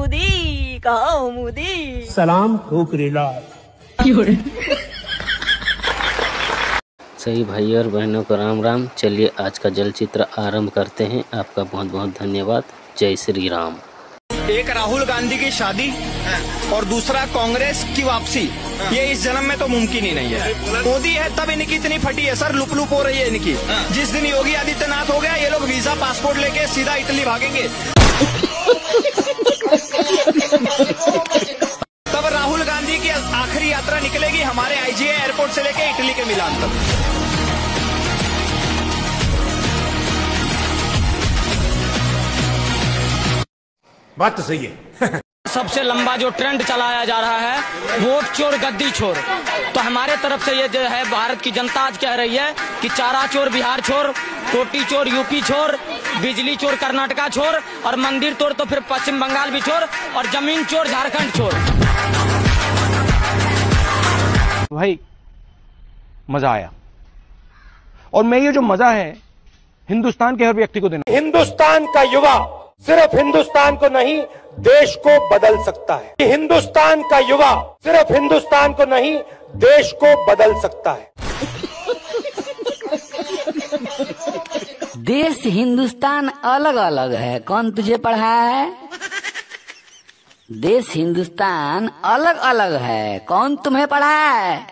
मोदी कहो मोदी। सलाम ठोकरेलाल। सही भाई और बहनों को राम राम। चलिए आज का जल चित्र आरंभ करते हैं। आपका बहुत बहुत धन्यवाद। जय श्री राम। एक राहुल गांधी की शादी और दूसरा कांग्रेस की वापसी, ये इस जन्म में तो मुमकिन ही नहीं है। मोदी है तब इनकी इतनी फटी है सर, लुप लुप हो रही है इनकी। जिस दिन योगी आदित्यनाथ हो गया ये लोग वीजा पासपोर्ट लेके सीधा इटली भागेंगे। तब राहुल गांधी की आखिरी यात्रा निकलेगी हमारे आईजीए एयरपोर्ट से लेके इटली के मिलान तक। बात तो सही है। सबसे लंबा जो ट्रेंड चलाया जा रहा है वोट चोर गद्दी चोर, तो हमारे तरफ से ये जो है भारत की जनता आज कह रही है कि चारा चोर बिहार चोर, कोटी चोर यूपी चोर, बिजली चोर कर्नाटका चोर, और मंदिर चोर तो फिर पश्चिम बंगाल भी चोर, और जमीन चोर झारखंड चोर। भाई मजा आया, और मैं ये जो मजा है हिंदुस्तान के हर व्यक्ति को देना। हिंदुस्तान का युवा सिर्फ हिंदुस्तान को नहीं देश को बदल सकता है। हिंदुस्तान का युवा सिर्फ हिंदुस्तान को नहीं देश को बदल सकता है। देश हिंदुस्तान अलग अलग है, कौन तुझे पढ़ाया है? देश हिंदुस्तान अलग अलग है, कौन तुम्हें पढ़ाया है?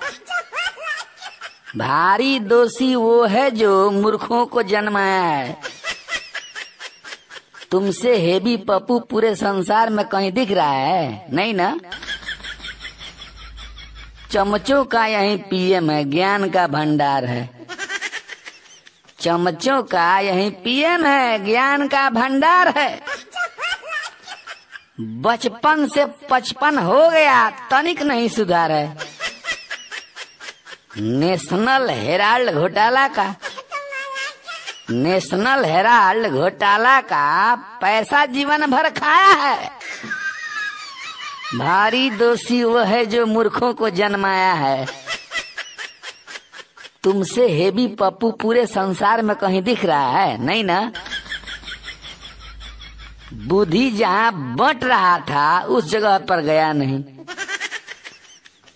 भारी दोषी वो है जो मूर्खों को जन्माया है। तुमसे हेवी पप्पू पूरे संसार में कहीं दिख रहा है? नहीं ना। चमचों का यही पीएम है, ज्ञान का भंडार है। चमचों का यही पीएम है, ज्ञान का भंडार है। बचपन से 55 हो गया, तनिक नहीं सुधार है। नेशनल हेराल्ड घोटाला का पैसा जीवन भर खाया है। भारी दोषी वो है जो मूर्खों को जन्माया है। तुमसे हेवी पप्पू पूरे संसार में कहीं दिख रहा है? नहीं ना। बुद्धि जहाँ बंट रहा था उस जगह पर गया नहीं।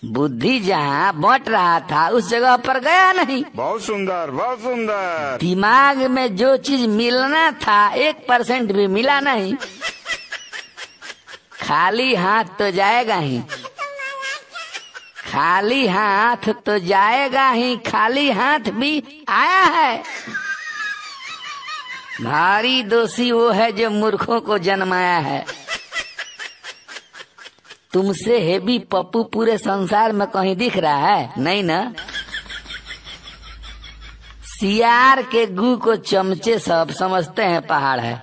बुद्धि जहाँ बंट रहा था उस जगह पर गया नहीं। बहुत सुंदर, बहुत सुंदर। दिमाग में जो चीज मिलना था 1% भी मिला नहीं। खाली हाथ तो जाएगा ही, खाली हाथ तो जाएगा ही, खाली हाथ भी आया है। भारी दोषी वो है जो मूर्खों को जन्माया है। तुमसे हेवी पप्पू पूरे संसार में कहीं दिख रहा है? नहीं ना। सियार के गू को चमचे सब समझते हैं पहाड़ है।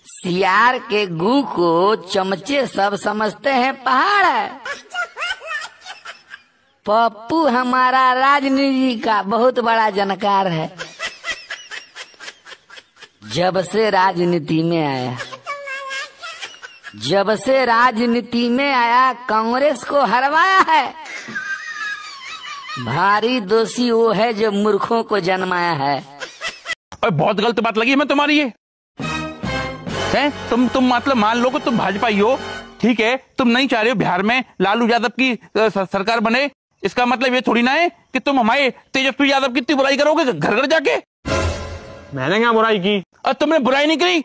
सियार के गू को चमचे सब समझते हैं पहाड़ है। पप्पू हमारा राजनीति का बहुत बड़ा जानकार है। जब से राजनीति में आया कांग्रेस को हरवाया है। भारी दोषी वो है जो मूर्खों को जन्माया है। और बहुत गलत बात लगी हमें तुम्हारी ये है। तुम मतलब मान लो कि तुम भाजपा ही हो, ठीक है, तुम नहीं चाह रहे हो बिहार में लालू यादव की सरकार बने। इसका मतलब ये थोड़ी ना है कि तुम हमारे तेजस्वी यादव की इतनी बुराई करोगे घर घर जाके। मैंने क्या बुराई की? और तुमने बुराई नहीं करी,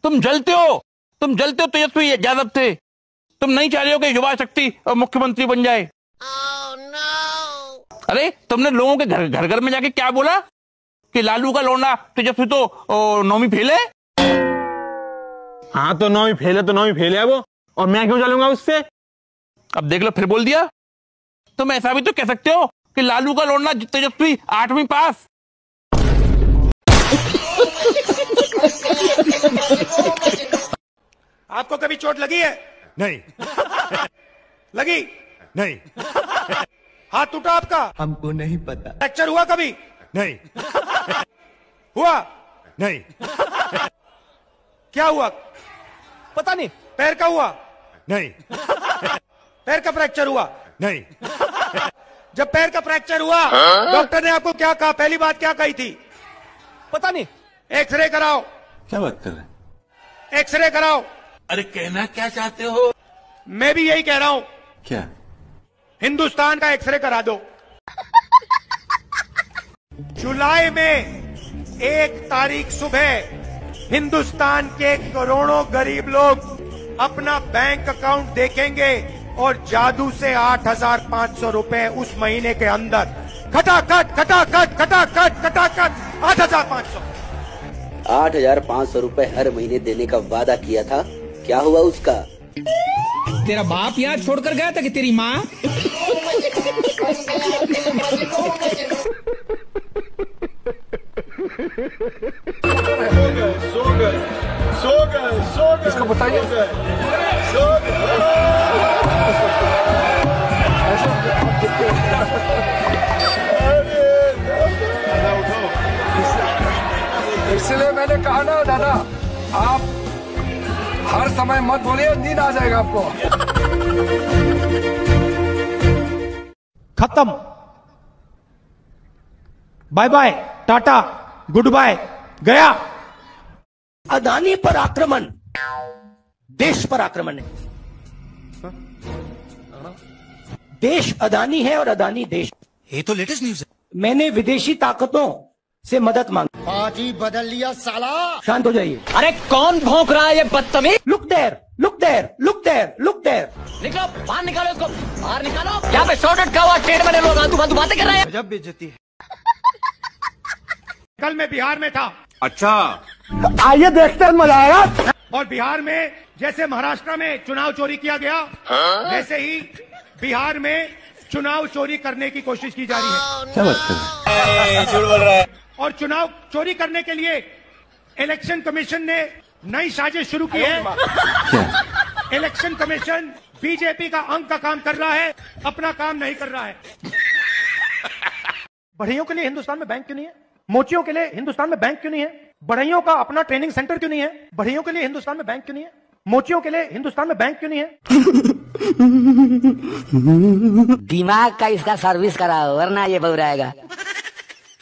तुम जलते हो तेजस्वी यादव थे। तुम नहीं चाह रहे हो कि युवा शक्ति मुख्यमंत्री बन जाए। अरे तुमने लोगों के घर घर में जाके क्या बोला कि लालू का लौंडा तेजस्वी तो 9वीं फेल है। हाँ तो 9वीं फेल है वो, और मैं क्यों चलूंगा उससे? अब देख लो फिर बोल दिया। तुम ऐसा भी तो कह सकते हो कि लालू का लौंडा तेजस्वी 8वीं पास। आपको कभी चोट लगी है? नहीं। लगी? नहीं। हाथ टूटा आपका? हमको नहीं पता। फ्रैक्चर हुआ कभी? नहीं। हुआ? नहीं। क्या हुआ? पता नहीं। पैर का हुआ? नहीं। पैर का फ्रैक्चर हुआ? नहीं। जब पैर का फ्रैक्चर हुआ डॉक्टर ने आपको क्या कहा? पहली बात क्या कही थी? पता नहीं। एक्सरे कराओ। क्या बात कर रहे हैं? एक्सरे कराओ। अरे कहना क्या चाहते हो? मैं भी यही कह रहा हूं। क्या? हिंदुस्तान का एक्सरे करा दो। जुलाई में 1 तारीख सुबह हिंदुस्तान के करोड़ों गरीब लोग अपना बैंक अकाउंट देखेंगे और जादू से 8,500 रुपए उस महीने के अंदर खटाखट खटाखट खटाखट खटाखट 8,500। 8,500 रुपए हर महीने देने का वादा किया था, क्या हुआ उसका? तेरा बाप यहाँ छोड़कर गया था कि तेरी माँ? इसको बताइए। इसलिए मैंने कहा ना दादा, आप हर समय मत बोलिए, नींद आ जाएगा आपको। खत्म, bye bye, tata, good bye, गया। अदानी पर आक्रमण देश पर आक्रमण है। देश अदानी है और अदानी देश। ये तो लेटेस्ट न्यूज है। मैंने विदेशी ताकतों से मदद मांगी। बाजी बदल लिया साला। शांत हो जाइए। अरे कौन भौंक रहा है ये बदतमीज? Look there, look there, look there, look there. निकलो बाहर, निकालो इसको बाहर, निकालो। यहाँ पे शॉर्टेड का हुआ ट्रेड में लोग आतू फातू बातें कर रहे हैं। गजब बेइज्जती है। कल मैं बिहार में था। अच्छा, आइए देखते हैं, मजा आएगा। और बिहार में जैसे महाराष्ट्र में चुनाव चोरी किया गया, वैसे ही बिहार में चुनाव चोरी करने की कोशिश की जा रही है। क्या बात कर रहे हैं? झूठ बोल रहा है। और चुनाव चोरी करने के लिए इलेक्शन कमीशन ने नई साजिश शुरू की है। इलेक्शन कमीशन बीजेपी का अंक का काम कर रहा है, अपना काम नहीं कर रहा है। बढ़इयों के लिए हिंदुस्तान में बैंक क्यों नहीं है? मोचियों के लिए हिंदुस्तान में बैंक क्यों नहीं है? बढ़इयों का अपना ट्रेनिंग सेंटर क्यों नहीं है? बढ़इयों के लिए हिंदुस्तान में बैंक क्यों नहीं है? मोचियों के लिए हिंदुस्तान में बैंक क्यों नहीं है? दिमाग का इसका सर्विस कराओ वरना ये बौराएगा।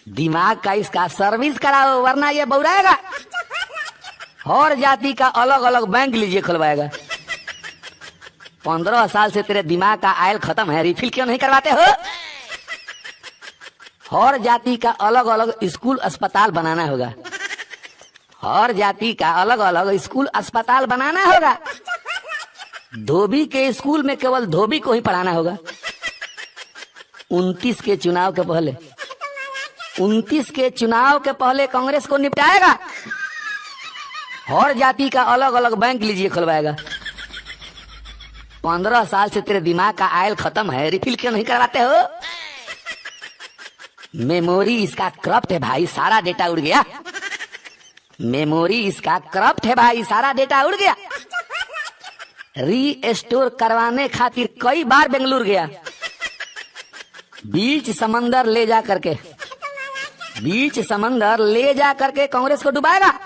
दिमाग का इसका सर्विस कराओ वरना ये बौराएगा। हर जाति का अलग अलग बैंक लीजिए खुलवाएगा। 15 साल से तेरे दिमाग का आयल खत्म है, रिफिल क्यों नहीं करवाते हो? हर जाति का अलग अलग स्कूल अस्पताल बनाना होगा। हर जाति का अलग अलग स्कूल अस्पताल बनाना होगा। धोबी के स्कूल में केवल धोबी को ही पढ़ाना होगा। 29 के चुनाव के पहले 29 के चुनाव के पहले कांग्रेस को निपटाएगा। हर जाति का अलग अलग बैंक लीजिए खुलवाएगा। 15 साल से तेरे दिमाग का आयल खत्म है, रिफिल क्यों नहीं करवाते हो? मेमोरी इसका करप्ट है भाई, सारा डेटा उड़ गया। मेमोरी इसका करप्ट है भाई, सारा डेटा उड़ गया। री करवाने खातिर कई बार बेंगलुरु गया। बीच समंदर ले जा करके कांग्रेस को डुबाएगा।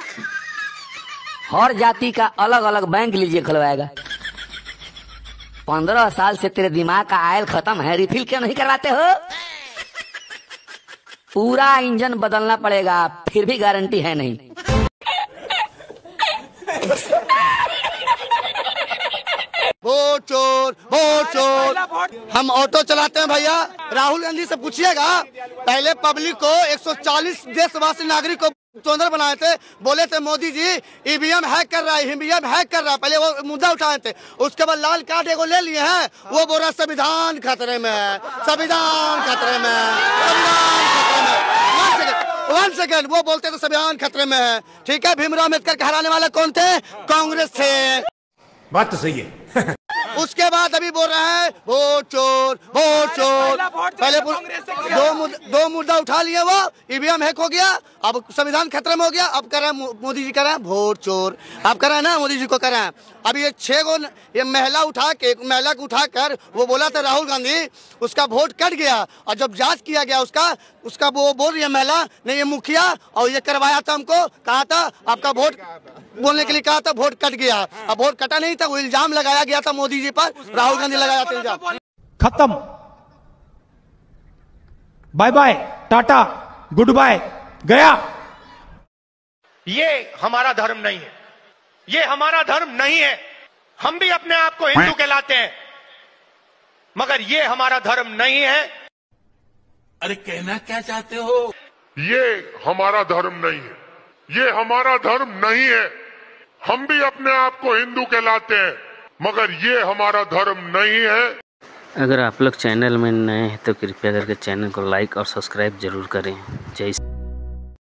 हर जाति का अलग अलग बैंक लीजिए खुलवाएगा। 15 साल से तेरे दिमाग का आयल खत्म है, रिफिल क्यों नहीं करवाते हो? पूरा इंजन बदलना पड़ेगा, फिर भी गारंटी है नहीं। वोट चोर, वोट चोर। हम ऑटो चलाते हैं भैया, राहुल गांधी से पूछिएगा। पहले पब्लिक को 140 देशवासी नागरिक को स्वतंत्र बनाए थे, बोले थे मोदी जी ईवीएम हैक कर रहा है, ईवीएम हैक कर रहा है, पहले वो मुद्दा उठाए थे। उसके बाद लाल कार्ड एगो ले लिए हैं, वो बोल रहा संविधान खतरे में है, संविधान खतरे में है, संविधान खतरे में है। 1 सेकेंड, वो बोलते थे संविधान खतरे में है। ठीक है, भीमराव अम्बेडकर के हराने वाले कौन थे? कांग्रेस थे। बात तो सही है। उसके बाद अभी बोल रहा है वोट चोर, वोट चोर। पहले दो मुद्दा उठा लिए, वो ईवीएम हैक हो गया, अब संविधान खतरे में हो गया। अब कर रहे हैं मोदी जी, कर रहे हैं वोट चोर। अब कर रहे हैं ना, मोदी जी को कर रहे हैं। अभी ये 6 गो ये महिला को उठाकर वो बोला था राहुल गांधी, उसका वोट कट गया। और जब जांच किया गया उसका वो बोल रही है महिला, नहीं ये मुखिया और ये करवाया था, हमको कहा था आपका वोट बोलने के लिए कहा था, वोट कट गया। अब वोट कटा नहीं था, वो इल्जाम लगाया गया था मोदी जी पर, राहुल गांधी लगाया था इल्जाम। खत्म, bye bye, tata, good bye, गया। ये हमारा धर्म नहीं है, ये हमारा धर्म नहीं है। हम भी अपने आप को हिंदू कहलाते हैं, मगर ये हमारा धर्म नहीं है। अरे कहना क्या चाहते हो? ये हमारा धर्म नहीं है, ये हमारा धर्म नहीं है। हम भी अपने आप को हिंदू कहलाते हैं, मगर ये हमारा धर्म नहीं है। अगर आप लोग चैनल में नए हैं तो कृपया करके चैनल को लाइक और सब्सक्राइब जरूर करें। जय